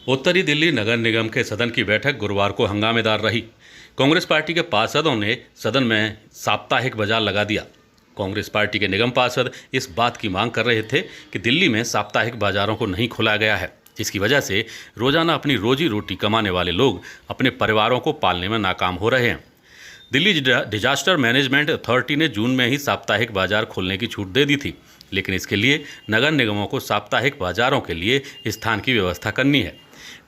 उत्तरी दिल्ली नगर निगम के सदन की बैठक गुरुवार को हंगामेदार रही। कांग्रेस पार्टी के पार्षदों ने सदन में साप्ताहिक बाजार लगा दिया। कांग्रेस पार्टी के निगम पार्षद इस बात की मांग कर रहे थे कि दिल्ली में साप्ताहिक बाजारों को नहीं खोला गया है, जिसकी वजह से रोजाना अपनी रोजी रोटी कमाने वाले लोग अपने परिवारों को पालने में नाकाम हो रहे हैं। दिल्ली डिजास्टर मैनेजमेंट अथॉरिटी ने जून में ही साप्ताहिक बाजार खोलने की छूट दे दी थी, लेकिन इसके लिए नगर निगमों को साप्ताहिक बाजारों के लिए स्थान की व्यवस्था करनी है,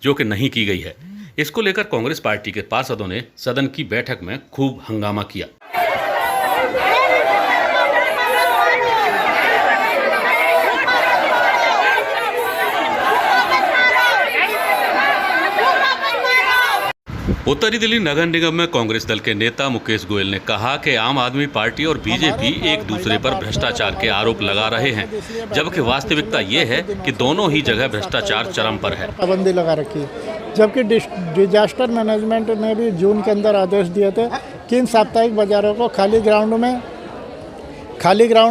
जो कि नहीं की गई है। इसको लेकर कांग्रेस पार्टी के पार्षदों ने सदन की बैठक में खूब हंगामा किया। उत्तरी दिल्ली नगर निगम में कांग्रेस दल के नेता मुकेश गोयल ने कहा कि आम आदमी पार्टी और बीजेपी एक दूसरे पर भ्रष्टाचार के आरोप लगा रहे हैं, जबकि वास्तविकता ये है कि दोनों ही जगह भ्रष्टाचार चरम पर है। पाबंदी लगा रखी है, जबकि डिजास्टर मैनेजमेंट ने भी जून के अंदर आदेश दिए थे कि इन साप्ताहिक बाजारों को खाली ग्राउंड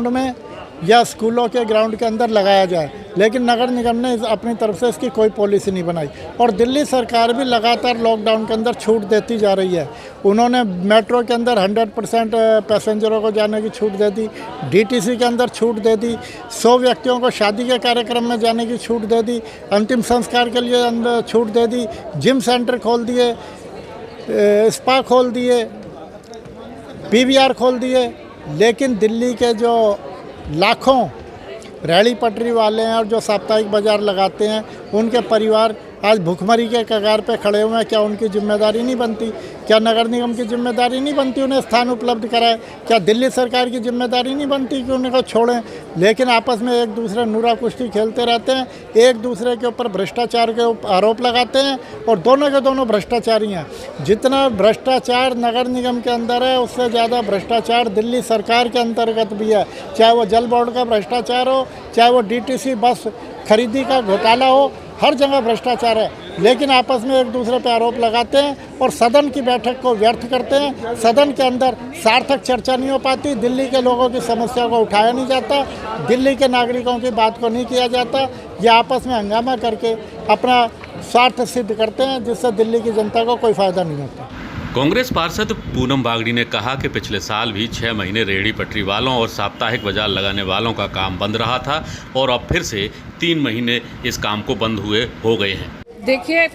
में या स्कूलों के ग्राउंड के अंदर लगाया जाए, लेकिन नगर निगम ने अपनी तरफ से इसकी कोई पॉलिसी नहीं बनाई। और दिल्ली सरकार भी लगातार लॉकडाउन के अंदर छूट देती जा रही है। उन्होंने मेट्रो के अंदर 100% पैसेंजरों को जाने की छूट दे दी, डीटीसी के अंदर छूट दे दी, 100 व्यक्तियों को शादी के कार्यक्रम में जाने की छूट दे दी, अंतिम संस्कार के लिए अंदर छूट दे दी, जिम सेंटर खोल दिए, स्पा खोल दिए, पीवीआर खोल दिए। लेकिन दिल्ली के जो लाखों रेहड़ी पटरी वाले हैं और जो साप्ताहिक बाजार लगाते हैं, उनके परिवार आज भुखमरी के कगार पे खड़े हुए हैं। क्या उनकी जिम्मेदारी नहीं बनती? क्या नगर निगम की जिम्मेदारी नहीं बनती उन्हें स्थान उपलब्ध कराए? क्या दिल्ली सरकार की जिम्मेदारी नहीं बनती कि उन्हें को छोड़ें? लेकिन आपस में एक दूसरे नूरा कुश्ती खेलते रहते हैं, एक दूसरे के ऊपर भ्रष्टाचार के आरोप लगाते हैं और दोनों के दोनों भ्रष्टाचारी हैं। जितना भ्रष्टाचार नगर निगम के अंदर है, उससे ज़्यादा भ्रष्टाचार दिल्ली सरकार के अंतर्गत भी है। चाहे वो जल बोर्ड का भ्रष्टाचार हो, चाहे वो डीटीसी बस खरीदी का घोटाला हो, हर जगह भ्रष्टाचार है। लेकिन आपस में एक दूसरे पर आरोप लगाते हैं और सदन की बैठक को व्यर्थ करते हैं। सदन के अंदर सार्थक चर्चा नहीं हो पाती, दिल्ली के लोगों की समस्या को उठाया नहीं जाता, दिल्ली के नागरिकों की बात को नहीं किया जाता। ये आपस में हंगामा करके अपना स्वार्थ सिद्ध करते हैं, जिससे दिल्ली की जनता को कोई फ़ायदा नहीं होता। कांग्रेस पार्षद पूनम बागड़ी ने कहा कि पिछले साल भी 6 महीने रेहड़ी पटरी वालों और साप्ताहिक बाजार लगाने वालों का काम बंद रहा था और अब फिर से 3 महीने इस काम को बंद हुए हो गए हैं। देखिए,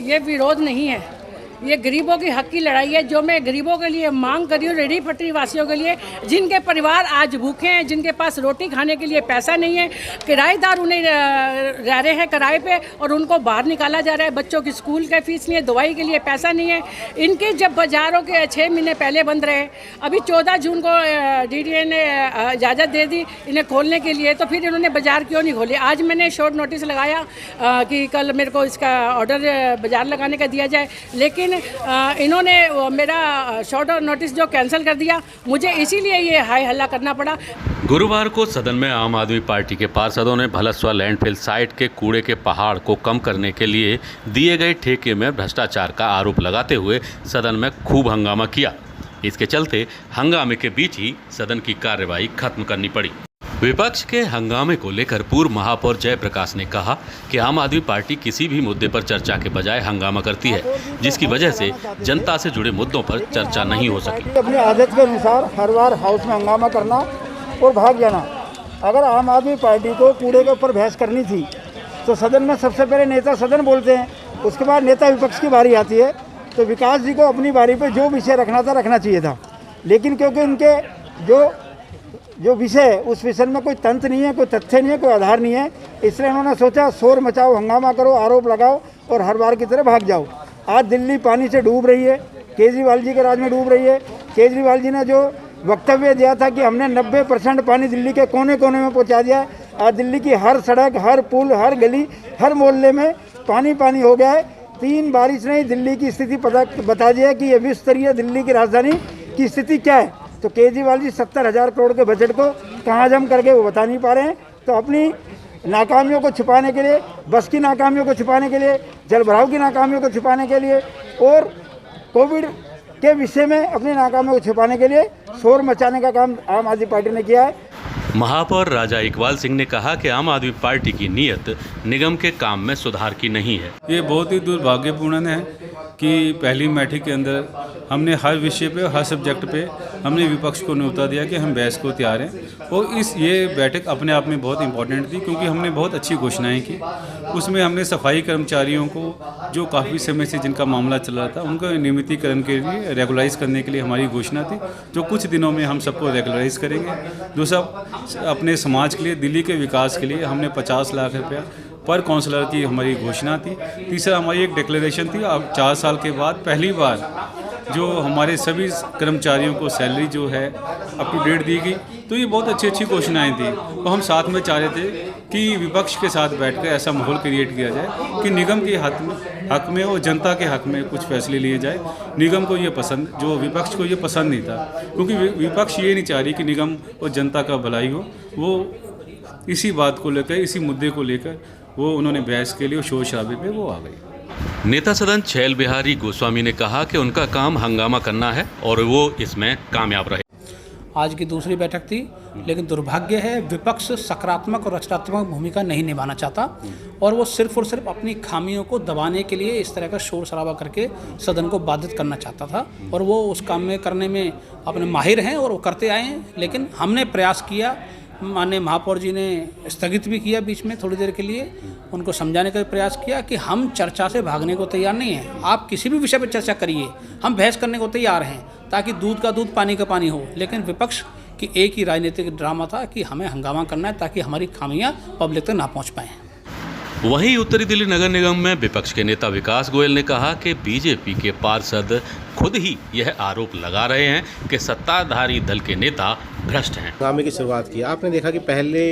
ये विरोध नहीं है, ये गरीबों की हक की लड़ाई है। जो मैं गरीबों के लिए मांग कर रही हूँ, रेहड़ी पटरी वासियों के लिए, जिनके परिवार आज भूखे हैं, जिनके पास रोटी खाने के लिए पैसा नहीं है, किराएदार उन्हें रह रहे हैं किराए पे और उनको बाहर निकाला जा रहा है। बच्चों की स्कूल के फीस नहीं है, दवाई के लिए पैसा नहीं है। इनके जब बाजारों के 6 महीने पहले बंद रहे, अभी 14 जून को DDA ने इजाज़त दे दी इन्हें खोलने के लिए, तो फिर इन्होंने बाजार क्यों नहीं खोले? आज मैंने शॉर्ट नोटिस लगाया कि कल मेरे को इसका ऑर्डर बाजार लगाने का दिया जाए, लेकिन इन्होंने मेरा शॉर्ट नोटिस जो कैंसिल कर दिया। मुझे इसीलिए ये हाय हल्ला करना पड़ा। गुरुवार को सदन में आम आदमी पार्टी के पार्षदों ने भलसवा लैंडफिल साइट के कूड़े के पहाड़ को कम करने के लिए दिए गए ठेके में भ्रष्टाचार का आरोप लगाते हुए सदन में खूब हंगामा किया। इसके चलते हंगामे के बीच ही सदन की कार्यवाही खत्म करनी पड़ी। विपक्ष के हंगामे को लेकर पूर्व महापौर जयप्रकाश ने कहा कि आम आदमी पार्टी किसी भी मुद्दे पर चर्चा के बजाय हंगामा करती है, जिसकी वजह से जनता से जुड़े मुद्दों पर चर्चा नहीं हो सकी। अपनी आदत के अनुसार हर बार हाउस में हंगामा करना और भाग जाना। अगर आम आदमी पार्टी को कूड़े के ऊपर बहस करनी थी तो सदन में सबसे पहले नेता सदन बोलते हैं, उसके बाद नेता विपक्ष की बारी आती है। तो विकास जी को अपनी बारी पे जो विषय रखना था रखना चाहिए था, लेकिन क्योंकि उनके जो विषय उस विषय में कोई तंत्र नहीं है, कोई तथ्य नहीं है, कोई आधार नहीं है, इसलिए उन्होंने सोचा शोर मचाओ, हंगामा करो, आरोप लगाओ और हर बार की तरह भाग जाओ। आज दिल्ली पानी से डूब रही है, केजरीवाल जी के राज में डूब रही है। केजरीवाल जी ने जो वक्तव्य दिया था कि हमने 90% पानी दिल्ली के कोने कोने में पहुंचा दिया, आज दिल्ली की हर सड़क, हर पुल, हर गली, हर मोहल्ले में पानी पानी हो गया है। 3 बारिश ने दिल्ली की स्थिति बता दिया कि ये विश्व स्तरीय दिल्ली की राजधानी की स्थिति क्या है। तो केजरीवाल जी 70,000 करोड़ के बजट को कहाँ जम करके वो बता नहीं पा रहे हैं। तो अपनी नाकामियों को छुपाने के लिए, बस की नाकामियों को छुपाने के लिए, जल भराव की नाकामियों को छुपाने के लिए और कोविड के विषय में अपनी नाकामियों को छुपाने के लिए शोर मचाने का काम आम आदमी पार्टी ने किया है। महापौर राजा इकबाल सिंह ने कहा कि आम आदमी पार्टी की नीयत निगम के काम में सुधार की नहीं है। ये बहुत ही दुर्भाग्यपूर्ण है कि पहली मैट्रिक के अंदर हमने हर विषय पे, हर सब्जेक्ट पे हमने विपक्ष को न्योता दिया कि हम बहस को तैयार हैं। और ये बैठक अपने आप में बहुत इंपॉर्टेंट थी क्योंकि हमने बहुत अच्छी घोषणाएं की। उसमें हमने सफाई कर्मचारियों को जो काफ़ी समय से जिनका मामला चल रहा था उनको नियमितीकरण के लिए, रेगुलराइज करने के लिए हमारी घोषणा थी, जो कुछ दिनों में हम सबको रेगुलराइज करेंगे। दूसरा, अपने समाज के लिए, दिल्ली के विकास के लिए हमने 50 लाख रुपया पर काउंसलर की हमारी घोषणा थी। तीसरा, हमारी एक डिक्लेरेशन थी, अब 4 साल के बाद पहली बार जो हमारे सभी कर्मचारियों को सैलरी जो है अप टू डेट दी गई। तो ये बहुत अच्छी घोषणाएं थी। तो हम साथ में चाह रहे थे कि विपक्ष के साथ बैठकर ऐसा माहौल क्रिएट किया जाए कि निगम के हक में और जनता के हक में कुछ फैसले लिए जाए। निगम को ये पसंद, जो विपक्ष को ये पसंद नहीं था, क्योंकि विपक्ष ये नहीं चाह रही कि निगम और जनता का भलाई हो। वो इसी बात को लेकर, इसी मुद्दे को लेकर वो उन्होंने बहस के लिए शोर शराबे पे वो आ गई। नेता सदन छैल बिहारी गोस्वामी ने कहा कि उनका काम हंगामा करना है और वो इसमें कामयाब रहे। आज की दूसरी बैठक थी, लेकिन दुर्भाग्य है विपक्ष सकारात्मक और रचनात्मक भूमिका नहीं निभाना चाहता और वो सिर्फ और सिर्फ अपनी खामियों को दबाने के लिए इस तरह का शोर शराबा करके सदन को बाधित करना चाहता था। और वो उस काम में करने में अपने माहिर हैं और वो करते आए हैं। लेकिन हमने प्रयास किया, माननीय महापौर जी ने स्थगित भी किया बीच में थोड़ी देर के लिए, उनको समझाने का प्रयास किया कि हम चर्चा से भागने को तैयार नहीं हैं। आप किसी भी विषय पर चर्चा करिए, हम बहस करने को तैयार हैं, ताकि दूध का दूध पानी का पानी हो। लेकिन विपक्ष की एक ही राजनीतिक ड्रामा था कि हमें हंगामा करना है ताकि हमारी खामियां पब्लिक तक ना पहुंच पाएँ। वहीं उत्तरी दिल्ली नगर निगम में विपक्ष के नेता विकास गोयल ने कहा कि बीजेपी के पार्षद खुद ही यह आरोप लगा रहे हैं कि सत्ताधारी दल के नेता भ्रष्ट हैं। हंगामे की शुरुआत की आपने देखा कि पहले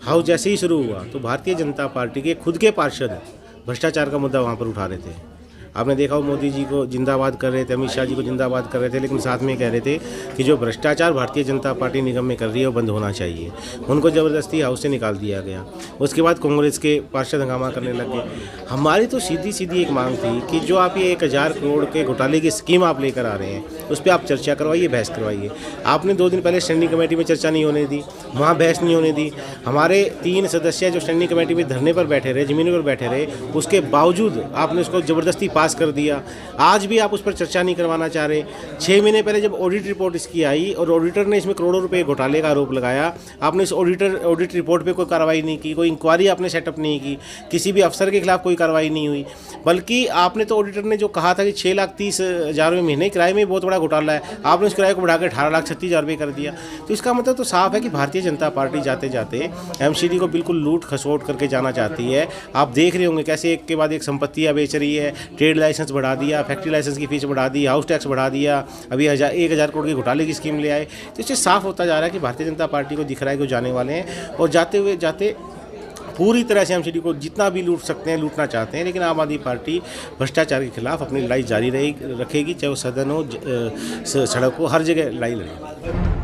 हाउस जैसे ही शुरू हुआ तो भारतीय जनता पार्टी के खुद के पार्षद भ्रष्टाचार का मुद्दा वहाँ पर उठा रहे थे। आपने देखा वो मोदी जी को जिंदाबाद कर रहे थे, अमित शाह जी को जिंदाबाद कर रहे थे, लेकिन साथ में कह रहे थे कि जो भ्रष्टाचार भारतीय जनता पार्टी निगम में कर रही है वो बंद होना चाहिए। उनको ज़बरदस्ती हाउस से निकाल दिया गया। उसके बाद कांग्रेस के पार्षद हंगामा करने लग गए। हमारी तो सीधी एक मांग थी कि जो आप ये 1000 करोड़ के घोटाले की स्कीम आप लेकर आ रहे हैं उस पर आप चर्चा करवाइए, बहस करवाइए। आपने 2 दिन पहले स्टैंडिंग कमेटी में चर्चा नहीं होने दी, वहाँ बहस नहीं होने दी। हमारे 3 सदस्य जो स्टैंडिंग कमेटी में धरने पर बैठे रहे, ज़मीन पर बैठे रहे, उसके बावजूद आपने उसको ज़बरदस्ती पास कर दिया। आज भी आप उस पर चर्चा नहीं करवाना चाह रहे। 6 महीने पहले जब ऑडिट रिपोर्ट इसकी आई और ऑडिटर ने इसमें करोड़ों रुपए घोटाले का आरोप लगाया, आपने इस ऑडिट रिपोर्ट पे कोई कार्रवाई नहीं की, कोई इंक्वायरी आपने सेटअप नहीं की, किसी भी अफसर के खिलाफ कोई कार्रवाई नहीं हुई। बल्कि आपने तो ऑडिटर ने जो कहा था कि 6,30,000 रुपये महीने किराए में बहुत बड़ा घोटाला है, आपने उस किराए को बढ़ाकर 18,36,000 रुपये कर दिया। तो इसका मतलब तो साफ है कि भारतीय जनता पार्टी जाते जाते एमसीडी को बिल्कुल लूट खसोट करके जाना चाहती है। आप देख रहे होंगे कैसे एक के बाद एक संपत्तियाँ बेच रही है, ट्रेड लाइसेंस बढ़ा दिया, फैक्ट्री लाइसेंस की फीस बढ़ा दी, हाउस टैक्स बढ़ा दिया, अभी 1,000 करोड़ की घोटाले की स्कीम ले आए। तो इससे साफ होता जा रहा है कि भारतीय जनता पार्टी को दिख रहा है कि वो जाने वाले हैं और जाते पूरी तरह से एमसीडी को जितना भी लूट सकते हैं लूटना चाहते हैं। लेकिन आम आदमी पार्टी भ्रष्टाचार के खिलाफ अपनी लड़ाई जारी रखेगी, चाहे वो सदन हो, सड़क हो, हर जगह लड़ाई लड़ेगी।